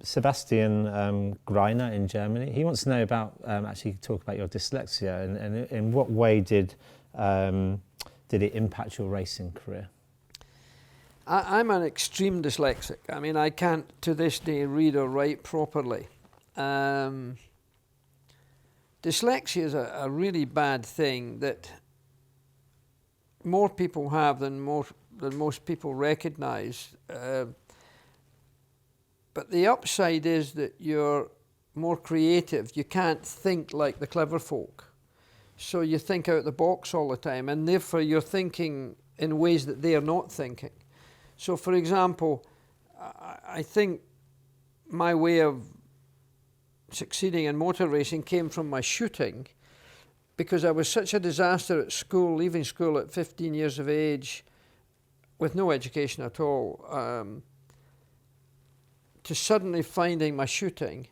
Sebastian Greiner in Germany. He wants to know about, actually talk about your dyslexia and in what way did it impact your racing career? I'm an extreme dyslexic. I mean, I can't to this day read or write properly. Dyslexia is a really bad thing that more people have than most people recognise. But the upside is that you're more creative. You can't think like the clever folk. So you think out the box all the time, and therefore you're thinking in ways that they are not thinking. So for example, I think my way of succeeding in motor racing came from my shooting, because I was such a disaster at school, leaving school at 15 years of age with no education at all, to suddenly finding my shooting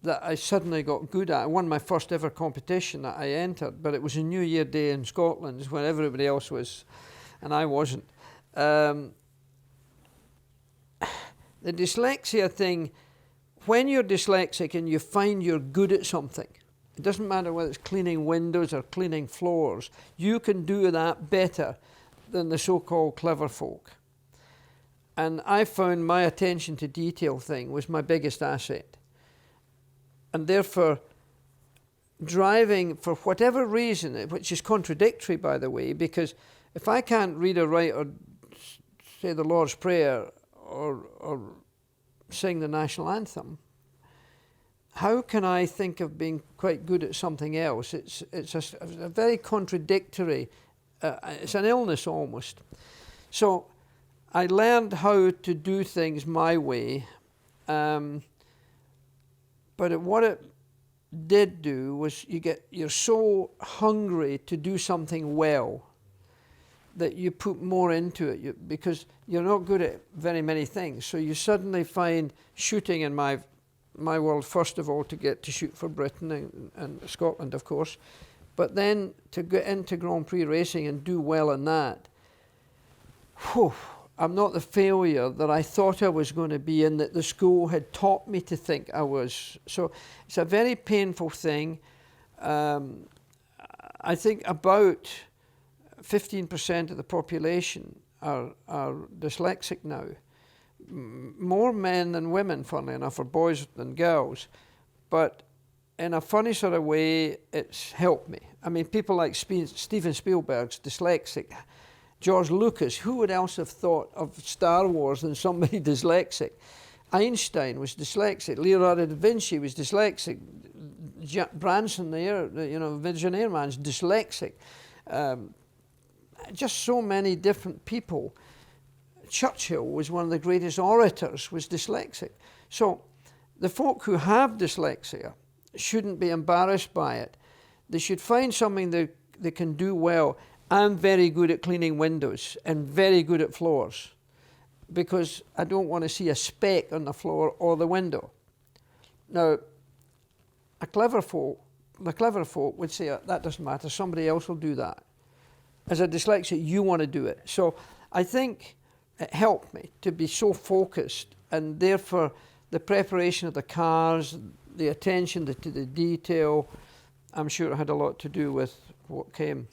that I suddenly got good at. I won my first ever competition that I entered, but it was a New Year Day in Scotland when everybody else was, and I wasn't. The dyslexia thing, when you're dyslexic and you find you're good at something, it doesn't matter whether it's cleaning windows or cleaning floors, you can do that better than the so-called clever folk. And I found my attention to detail thing was my biggest asset. And therefore, driving for whatever reason, which is contradictory, by the way, because if I can't read or write or say the Lord's Prayer or sing the national anthem, how can I think of being quite good at something else? It's a very contradictory, it's an illness almost. So I learned how to do things my way, but what it did do was you're so hungry to do something well that you put more into it because you're not good at very many things. So you suddenly find shooting in my world, first of all, to get to shoot for Britain and Scotland, of course, but then to get into Grand Prix racing and do well in that. Whew, I'm not the failure that I thought I was going to be and that the school had taught me to think I was. So it's a very painful thing. I think about 15% of the population are dyslexic now. More men than women, funnily enough, or boys than girls. But in a funny sort of way, it's helped me. I mean, people like Steven Spielberg's dyslexic. George Lucas, who would else have thought of Star Wars than somebody dyslexic? Einstein was dyslexic. Leonardo da Vinci was dyslexic. Branson, the Visionaire man's dyslexic. Just so many different people. Churchill was one of the greatest orators, was dyslexic. So the folk who have dyslexia shouldn't be embarrassed by it. They should find something that they can do well. I'm very good at cleaning windows and very good at floors because I don't want to see a speck on the floor or the window. Now, the clever folk would say, that doesn't matter, somebody else will do that. As a dyslexic, you want to do it. So I think it helped me to be so focused, and therefore the preparation of the cars, the attention to the detail, I'm sure it had a lot to do with what came.